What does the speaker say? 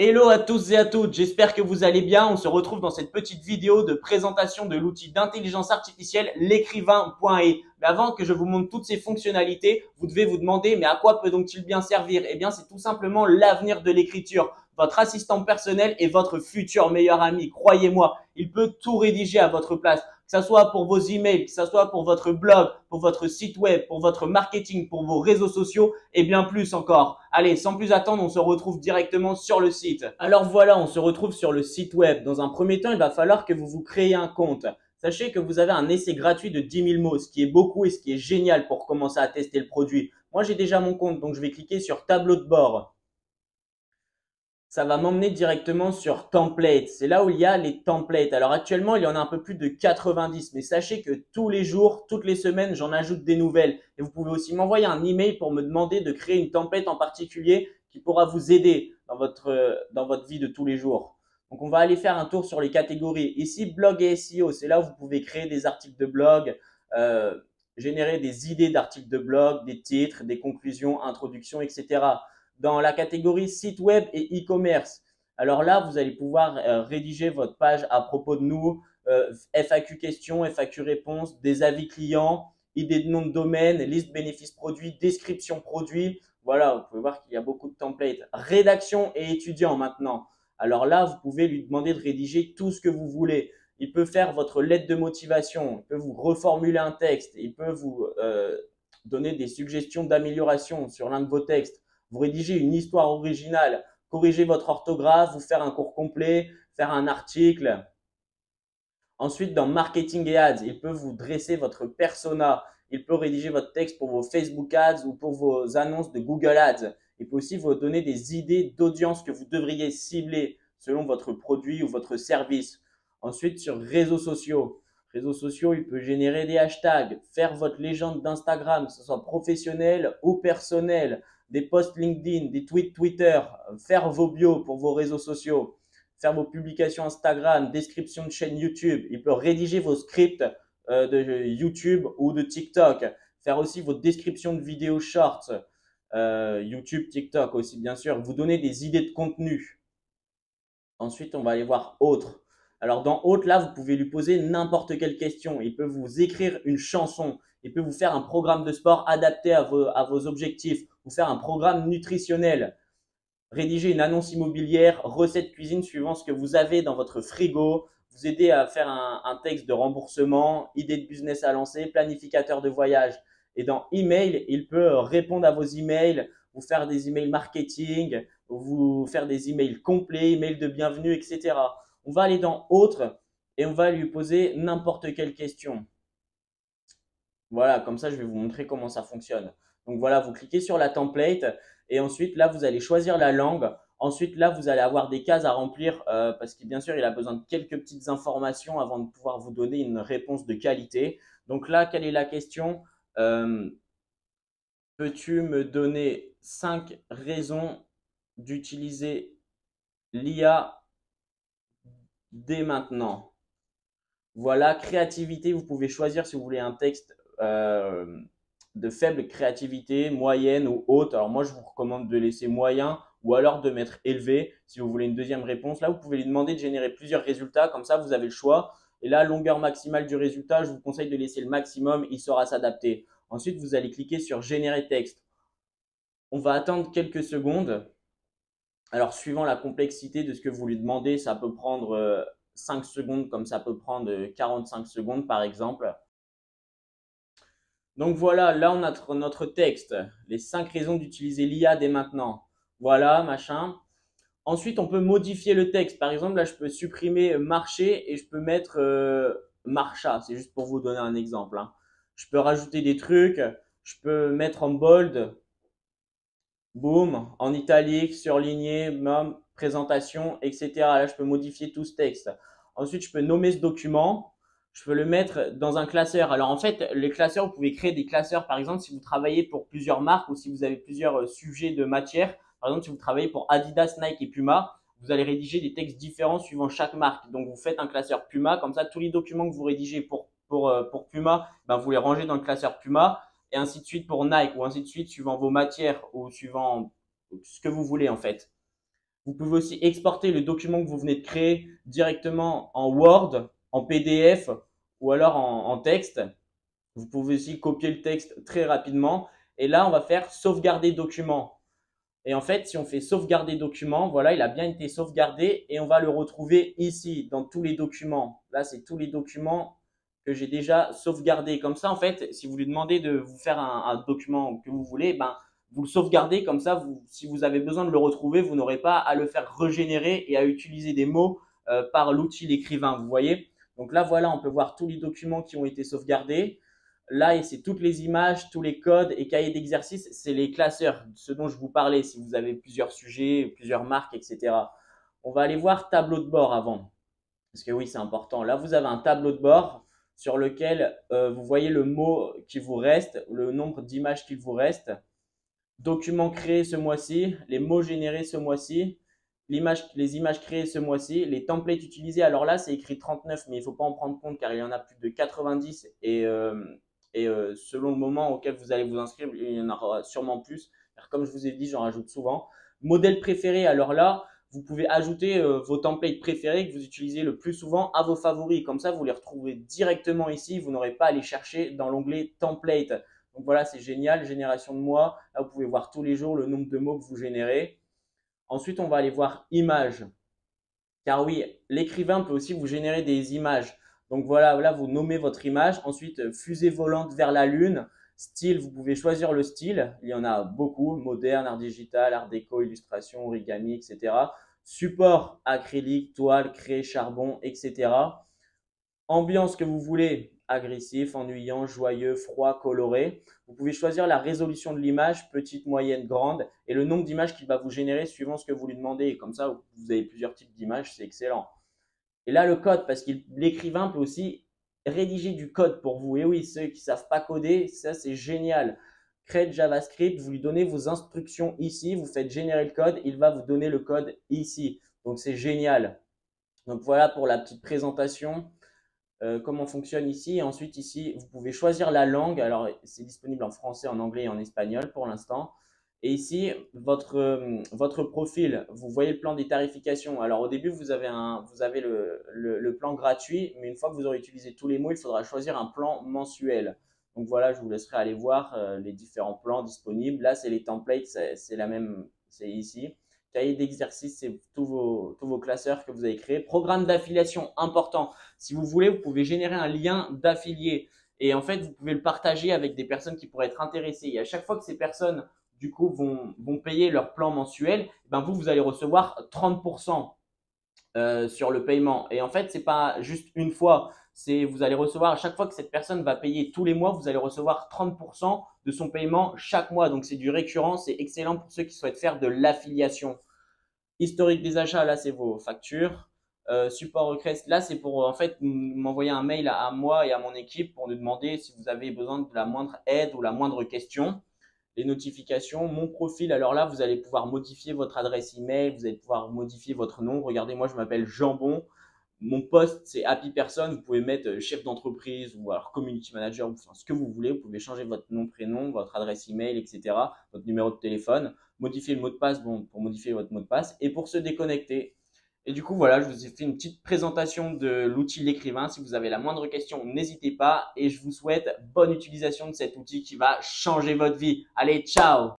Hello à tous et à toutes, j'espère que vous allez bien. On se retrouve dans cette petite vidéo de présentation de l'outil d'intelligence artificielle l'écrivain.e. Mais avant que je vous montre toutes ces fonctionnalités, vous devez vous demander mais à quoi peut donc-il bien servir? Eh bien, c'est tout simplement l'avenir de l'écriture. Votre assistant personnel est votre futur meilleur ami. Croyez-moi, il peut tout rédiger à votre place. Que ça soit pour vos emails, que ça soit pour votre blog, pour votre site web, pour votre marketing, pour vos réseaux sociaux et bien plus encore. Allez, sans plus attendre, on se retrouve directement sur le site. Alors voilà, on se retrouve sur le site web. Dans un premier temps, il va falloir que vous vous créez un compte. Sachez que vous avez un essai gratuit de 10 000 mots, ce qui est beaucoup et ce qui est génial pour commencer à tester le produit. Moi, j'ai déjà mon compte, donc je vais cliquer sur tableau de bord. Ça va m'emmener directement sur template. C'est là où il y a les templates. Alors actuellement, il y en a un peu plus de 90, mais sachez que tous les jours, toutes les semaines, j'en ajoute des nouvelles. Et vous pouvez aussi m'envoyer un email pour me demander de créer une template en particulier qui pourra vous aider dans votre vie de tous les jours. Donc, on va aller faire un tour sur les catégories. Ici, blog et SEO, c'est là où vous pouvez créer des articles de blog, générer des idées d'articles de blog, des titres, des conclusions, introductions, etc. Dans la catégorie site web et e-commerce, alors là, vous allez pouvoir rédiger votre page à propos de nous, FAQ questions, FAQ réponses, des avis clients, idées de nom de domaine, liste bénéfices produits, description produit. Voilà, vous pouvez voir qu'il y a beaucoup de templates. Rédaction et étudiant maintenant. Alors là, vous pouvez lui demander de rédiger tout ce que vous voulez. Il peut faire votre lettre de motivation, il peut vous reformuler un texte, il peut vous donner des suggestions d'amélioration sur l'un de vos textes. Vous rédigez une histoire originale, corriger votre orthographe, vous faire un cours complet, faire un article. Ensuite, dans marketing et ads, il peut vous dresser votre persona. Il peut rédiger votre texte pour vos Facebook ads ou pour vos annonces de Google ads. Il peut aussi vous donner des idées d'audience que vous devriez cibler selon votre produit ou votre service. Ensuite, sur réseaux sociaux. Réseaux sociaux, il peut générer des hashtags, faire votre légende d'Instagram, que ce soit professionnel ou personnel, des posts LinkedIn, des tweets Twitter, faire vos bios pour vos réseaux sociaux, faire vos publications Instagram, description de chaîne YouTube. Il peut rédiger vos scripts de YouTube ou de TikTok, faire aussi vos descriptions de vidéos shorts, YouTube, TikTok aussi bien sûr, vous donner des idées de contenu. Ensuite, on va aller voir autres. Alors dans autres, là, vous pouvez lui poser n'importe quelle question. Il peut vous écrire une chanson. Il peut vous faire un programme de sport adapté à vos objectifs. Vous faire un programme nutritionnel. Rédiger une annonce immobilière, recette cuisine suivant ce que vous avez dans votre frigo. Vous aider à faire un texte de remboursement, idée de business à lancer, planificateur de voyage. Et dans email, il peut répondre à vos emails, vous faire des emails marketing, vous faire des emails complets, emails de bienvenue, etc. On va aller dans autres et on va lui poser n'importe quelle question. Voilà, comme ça, je vais vous montrer comment ça fonctionne. Donc voilà, vous cliquez sur la template et ensuite, là, vous allez choisir la langue. Ensuite, là, vous allez avoir des cases à remplir parce que bien sûr, il a besoin de quelques petites informations avant de pouvoir vous donner une réponse de qualité. Donc là, quelle est la question? Euh, Peux-tu me donner 5 raisons d'utiliser l'IA dès maintenant? Voilà, créativité, vous pouvez choisir si vous voulez un texte de faible créativité, moyenne ou haute. Alors moi, je vous recommande de laisser moyen ou alors de mettre élevé si vous voulez une deuxième réponse. Là, vous pouvez lui demander de générer plusieurs résultats. Comme ça, vous avez le choix. Et là, longueur maximale du résultat, je vous conseille de laisser le maximum. Il saura s'adapter. Ensuite, vous allez cliquer sur générer texte. On va attendre quelques secondes. Alors, suivant la complexité de ce que vous lui demandez, ça peut prendre 5 secondes comme ça peut prendre 45 secondes par exemple. Donc voilà, là on a notre texte, les 5 raisons d'utiliser l'IA dès maintenant. Voilà, machin. Ensuite, on peut modifier le texte. Par exemple, là je peux supprimer marché et je peux mettre marcha. C'est juste pour vous donner un exemple, hein. Je peux rajouter des trucs, je peux mettre en bold, boom, en italique, surligné, présentation, etc. Là, je peux modifier tout ce texte. Ensuite, je peux nommer ce document. Je peux le mettre dans un classeur. Alors, en fait, les classeurs, vous pouvez créer des classeurs. Par exemple, si vous travaillez pour plusieurs marques ou si vous avez plusieurs sujets de matière. Par exemple, si vous travaillez pour Adidas, Nike et Puma, vous allez rédiger des textes différents suivant chaque marque. Donc, vous faites un classeur Puma. Comme ça, tous les documents que vous rédigez pour Puma, ben, vous les rangez dans le classeur Puma et ainsi de suite pour Nike ou ainsi de suite suivant vos matières ou suivant ce que vous voulez en fait. Vous pouvez aussi exporter le document que vous venez de créer directement en Word, en PDF ou alors en texte. Vous pouvez aussi copier le texte très rapidement. Et là, on va faire sauvegarder document. Et en fait, si on fait sauvegarder document, voilà, il a bien été sauvegardé et on va le retrouver ici dans tous les documents. Là, c'est tous les documents que j'ai déjà sauvegardés. Comme ça, en fait, si vous lui demandez de vous faire un document que vous voulez, ben, vous le sauvegardez. Comme ça, si vous avez besoin de le retrouver, vous n'aurez pas à le faire régénérer et à utiliser des mots par l'outil l'écrivain. Vous voyez? Donc là, voilà, on peut voir tous les documents qui ont été sauvegardés. Là, c'est toutes les images, tous les codes et cahiers d'exercice, c'est les classeurs, ce dont je vous parlais, si vous avez plusieurs sujets, plusieurs marques, etc. On va aller voir tableau de bord avant, parce que oui, c'est important. Là, vous avez un tableau de bord sur lequel vous voyez le mot qui vous reste, le nombre d'images qu'il vous reste, documents créés ce mois-ci, les mots générés ce mois-ci, les images créées ce mois-ci, les templates utilisés. Alors là, c'est écrit 39, mais il ne faut pas en prendre compte car il y en a plus de 90 et selon le moment auquel vous allez vous inscrire, il y en aura sûrement plus. Car comme je vous ai dit, j'en rajoute souvent. Modèle préféré, alors là, vous pouvez ajouter vos templates préférés que vous utilisez le plus souvent à vos favoris. Comme ça, vous les retrouvez directement ici. Vous n'aurez pas à les chercher dans l'onglet template. Donc voilà, c'est génial. Génération de mois. Là, vous pouvez voir tous les jours le nombre de mots que vous générez. Ensuite, on va aller voir images. Car oui, l'écrivain peut aussi vous générer des images. Donc voilà, là, vous nommez votre image. Ensuite, fusée volante vers la Lune. Style, vous pouvez choisir le style. Il y en a beaucoup. Moderne, art digital, art déco, illustration, origami, etc. Support, acrylique, toile, craie, charbon, etc. Ambiance que vous voulez, agressif, ennuyant, joyeux, froid, coloré. Vous pouvez choisir la résolution de l'image, petite, moyenne, grande, et le nombre d'images qu'il va vous générer suivant ce que vous lui demandez. Et comme ça, vous avez plusieurs types d'images, c'est excellent. Et là, le code, parce que l'écrivain peut aussi rédiger du code pour vous. Et oui, ceux qui ne savent pas coder, ça c'est génial. Crête JavaScript, vous lui donnez vos instructions ici, vous faites générer le code, il va vous donner le code ici. Donc c'est génial. Donc voilà pour la petite présentation. Comment fonctionne ici. Et ensuite, ici, vous pouvez choisir la langue. Alors, c'est disponible en français, en anglais et en espagnol pour l'instant. Et ici, votre profil, vous voyez le plan des tarifications. Alors, au début, vous avez le plan gratuit, mais une fois que vous aurez utilisé tous les mots, il faudra choisir un plan mensuel. Donc voilà, je vous laisserai aller voir les différents plans disponibles. Là, c'est les templates, c'est la même, c'est ici. Cahier d'exercice, c'est tous vos classeurs que vous avez créés. Programme d'affiliation, important. Si vous voulez, vous pouvez générer un lien d'affilié. Et en fait, vous pouvez le partager avec des personnes qui pourraient être intéressées. Et à chaque fois que ces personnes, du coup, vont payer leur plan mensuel, ben vous allez recevoir 30% sur le paiement. Et en fait, c'est pas juste une fois. C'est vous allez recevoir à chaque fois que cette personne va payer tous les mois, vous allez recevoir 30% de son paiement chaque mois. Donc c'est du récurrent, c'est excellent pour ceux qui souhaitent faire de l'affiliation. Historique des achats, là c'est vos factures. Support request, là c'est pour en fait m'envoyer un mail à moi et à mon équipe pour nous demander si vous avez besoin de la moindre aide ou la moindre question. Les notifications, mon profil, alors là vous allez pouvoir modifier votre adresse email, vous allez pouvoir modifier votre nom. Regardez, moi je m'appelle Jambon. Mon poste, c'est Happy Person. Vous pouvez mettre chef d'entreprise ou alors community manager, enfin, ce que vous voulez. Vous pouvez changer votre nom, prénom, votre adresse email, etc., votre numéro de téléphone, modifier le mot de passe pour modifier votre mot de passe et pour se déconnecter. Et du coup, voilà, je vous ai fait une petite présentation de l'outil L'écrivain. Si vous avez la moindre question, n'hésitez pas et je vous souhaite bonne utilisation de cet outil qui va changer votre vie. Allez, ciao!